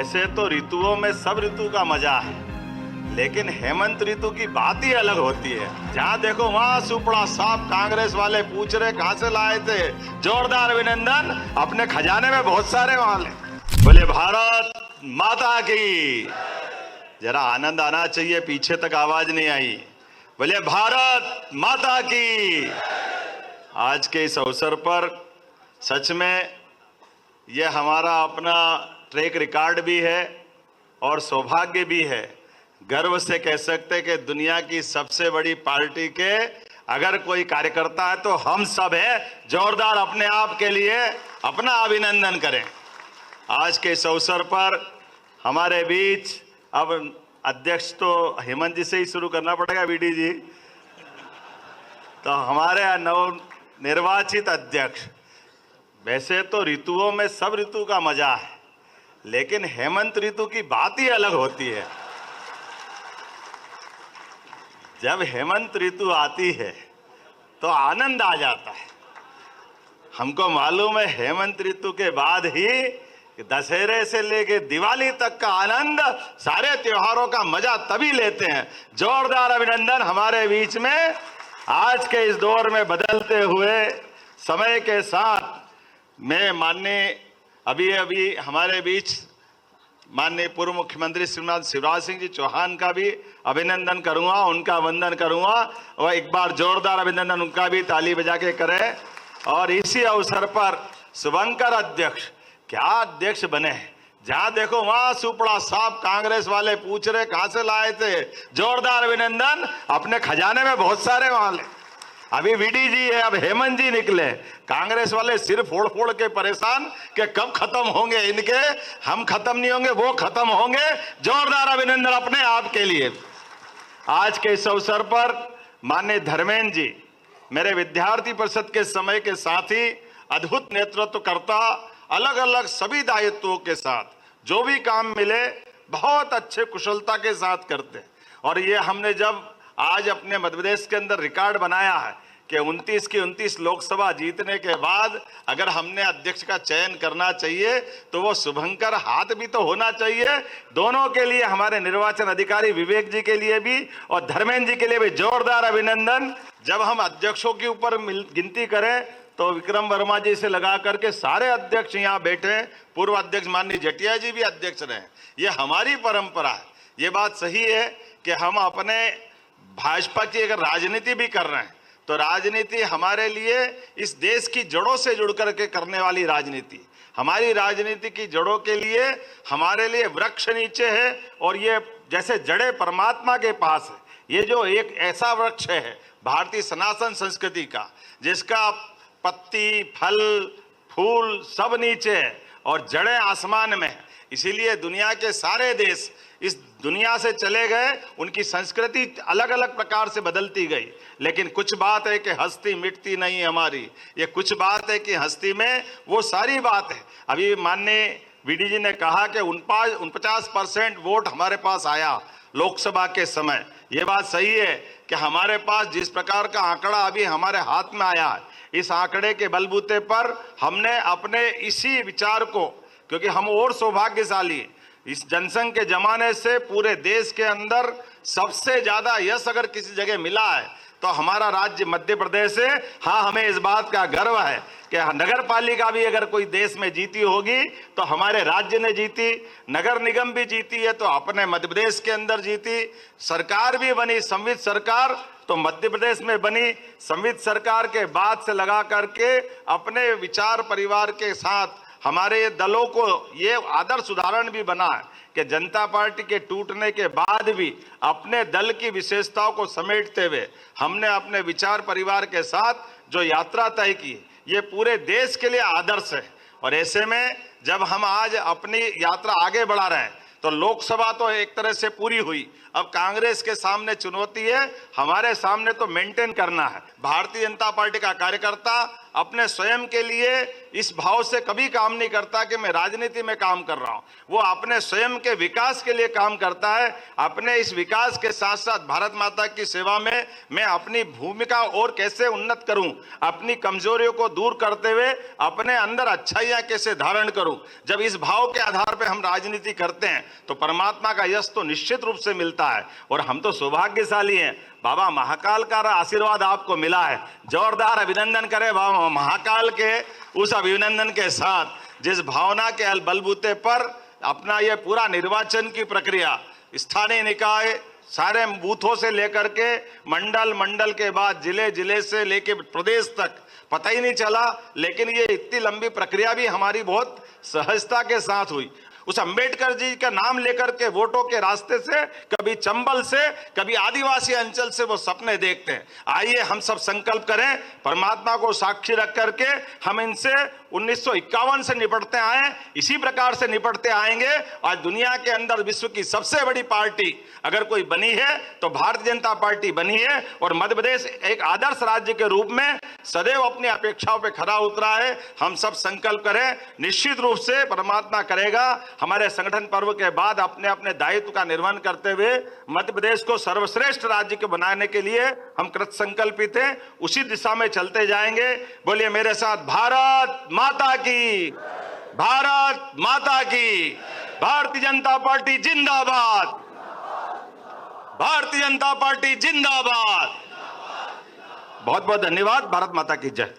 वैसे तो ऋतुओं में सब ऋतु का मजा है, लेकिन हेमंत ऋतु की बात ही अलग होती है। जहाँ देखो वहां सुपड़ा साफ कांग्रेस वाले पूछ रहे कहां से लाए थे। जोरदार अभिनंदन, अपने खजाने में बहुत सारे वाले। बोले भारत माता की। जरा आनंद आना चाहिए, पीछे तक आवाज नहीं आई। बोले भारत माता की। आज के इस अवसर पर सच में यह हमारा अपना ट्रैक रिकॉर्ड भी है और सौभाग्य भी है। गर्व से कह सकते हैं कि दुनिया की सबसे बड़ी पार्टी के अगर कोई कार्यकर्ता है तो हम सब हैं। जोरदार अपने आप के लिए अपना अभिनंदन करें। आज के इस अवसर पर हमारे बीच अब अध्यक्ष तो हेमंत जी से ही शुरू करना पड़ेगा, वीडी जी। तो हमारे नव निर्वाचित अध्यक्ष, वैसे तो ऋतुओं में सब ऋतु का मजा है, लेकिन हेमंत ऋतु की बात ही अलग होती है। जब हेमंत ऋतु आती है तो आनंद आ जाता है। हमको मालूम है हेमंत ऋतु के बाद ही दशहरे से लेके दिवाली तक का आनंद, सारे त्योहारों का मजा तभी लेते हैं। जोरदार अभिनंदन हमारे बीच में। आज के इस दौर में बदलते हुए समय के साथ मैं माननीय अभी हमारे बीच माननीय पूर्व मुख्यमंत्री श्रीमान शिवराज सिंह जी चौहान का भी अभिनंदन करूंगा, उनका वंदन करूंगा और एक बार जोरदार अभिनंदन उनका भी ताली बजा के करें। और इसी अवसर पर शुभंकर अध्यक्ष क्या अध्यक्ष बने हैं। जहां देखो वहां सुपड़ा साफ कांग्रेस वाले पूछ रहे कहां से लाए थे। जोरदार अभिनंदन, अपने खजाने में बहुत सारे वाले। अभी वीडी जी है, अब हेमंत जी निकले। कांग्रेस वाले सिर फोड़ फोड़ के परेशान कि कब खत्म होंगे इनके। हम खत्म नहीं होंगे, वो खत्म होंगे। जोरदार अभिनंदन अपने आप के लिए। आज के इस अवसर पर माननीय धर्मेंद्र जी मेरे विद्यार्थी परिषद के समय के साथ ही अद्भुत नेतृत्व करता, अलग अलग सभी दायित्वों के साथ जो भी काम मिले बहुत अच्छे कुशलता के साथ करते। और ये हमने जब आज अपने मध्य प्रदेश के अंदर रिकॉर्ड बनाया है कि 29 की 29 लोकसभा जीतने के बाद अगर हमने अध्यक्ष का चयन करना चाहिए तो वो शुभंकर हाथ भी तो होना चाहिए। दोनों के लिए, हमारे निर्वाचन अधिकारी विवेक जी के लिए भी और धर्मेंद्र जी के लिए भी जोरदार अभिनंदन। जब हम अध्यक्षों के ऊपर गिनती करें तो विक्रम वर्मा जी से लगा करके सारे अध्यक्ष यहाँ बैठे। पूर्व अध्यक्ष माननीय जटिया जी भी अध्यक्ष रहे। ये हमारी परंपरा है। ये बात सही है कि हम अपने भाजपा की अगर राजनीति भी कर रहे हैं तो राजनीति हमारे लिए इस देश की जड़ों से जुड़ करके करने वाली राजनीति। हमारी राजनीति की जड़ों के लिए हमारे लिए वृक्ष नीचे है और ये जैसे जड़ें परमात्मा के पास है। ये जो एक ऐसा वृक्ष है भारतीय सनातन संस्कृति का, जिसका पत्ती, फल, फूल सब नीचे है और जड़ें आसमान में है। इसीलिए दुनिया के सारे देश इस दुनिया से चले गए, उनकी संस्कृति अलग अलग प्रकार से बदलती गई, लेकिन कुछ बात है कि हस्ती मिटती नहीं हमारी। ये कुछ बात है कि हस्ती में वो सारी बात है। अभी माननीय वीडी जी ने कहा कि 49% वोट हमारे पास आया लोकसभा के समय। ये बात सही है कि हमारे पास जिस प्रकार का आंकड़ा अभी हमारे हाथ में आया है, इस आंकड़े के बलबूते पर हमने अपने इसी विचार को, क्योंकि हम और सौभाग्यशाली, इस जनसंघ के जमाने से पूरे देश के अंदर सबसे ज्यादा यश अगर किसी जगह मिला है तो हमारा राज्य मध्य प्रदेश है। हाँ, हमें इस बात का गर्व है कि नगर पालिका भी अगर कोई देश में जीती होगी तो हमारे राज्य ने जीती। नगर निगम भी जीती है तो अपने मध्य प्रदेश के अंदर जीती। सरकार भी बनी, संवित सरकार तो मध्य प्रदेश में बनी। संवित सरकार के बाद से लगा करके अपने विचार परिवार के साथ हमारे दलों को ये आदर्श उदाहरण भी बना है कि जनता पार्टी के टूटने के बाद भी अपने दल की विशेषताओं को समेटते हुए हमने अपने विचार परिवार के साथ जो यात्रा तय की, ये पूरे देश के लिए आदर्श है। और ऐसे में जब हम आज अपनी यात्रा आगे बढ़ा रहे हैं तो लोकसभा तो एक तरह से पूरी हुई। अब कांग्रेस के सामने चुनौती है, हमारे सामने तो मेंटेन करना है। भारतीय जनता पार्टी का कार्यकर्ता अपने स्वयं के लिए इस भाव से कभी काम नहीं करता कि मैं राजनीति में काम कर रहा हूं। वो अपने स्वयं के विकास के लिए काम करता है। अपने इस विकास के साथ साथ भारत माता की सेवा में मैं अपनी भूमिका और कैसे उन्नत करूं, अपनी कमजोरियों को दूर करते हुए अपने अंदर अच्छाइयां कैसे धारण करूं। जब इस भाव के आधार पर हम राजनीति करते हैं तो परमात्मा का यश तो निश्चित रूप से मिलता है। और हम तो सौभाग्यशाली हैं, बाबा महाकाल का आशीर्वाद आपको मिला है। जोरदार अभिनंदन करें बाबा महाकाल के उस अभिनंदन के साथ जिस भावना के बलबूते पर अपना ये पूरा निर्वाचन की प्रक्रिया स्थानीय निकाय सारे बूथों से लेकर के मंडल के बाद जिले से लेके प्रदेश तक पता ही नहीं चला, लेकिन ये इतनी लंबी प्रक्रिया भी हमारी बहुत सहजता के साथ हुई। उस अंबेडकर जी का नाम लेकर के वोटों के रास्ते से, कभी चंबल से, कभी आदिवासी अंचल से वो सपने देखते हैं। आइए हम सब संकल्प करें, परमात्मा को साक्षी रख करके हम इनसे 1951 से निपटते आए, इसी प्रकार से निपटते आएंगे। आज दुनिया के अंदर विश्व की सबसे बड़ी पार्टी अगर कोई बनी है तो भारतीय जनता पार्टी बनी है। और मध्य प्रदेश एक आदर्श राज्य के रूप में सदैव अपनी अपेक्षाओं पे खरा उतरा है। हम सब संकल्प करें, निश्चित रूप से परमात्मा करेगा। हमारे संगठन पर्व के बाद अपने अपने दायित्व का निर्वहन करते हुए मध्य प्रदेश को सर्वश्रेष्ठ राज्य को बनाने के लिए हम कृत संकल्पित हैं, उसी दिशा में चलते जाएंगे। बोलिए मेरे साथ, भारत माता की, भारत माता की, भारतीय जनता पार्टी जिंदाबाद, भारतीय जनता पार्टी जिंदाबाद। बहुत बहुत धन्यवाद। भारत माता की जय।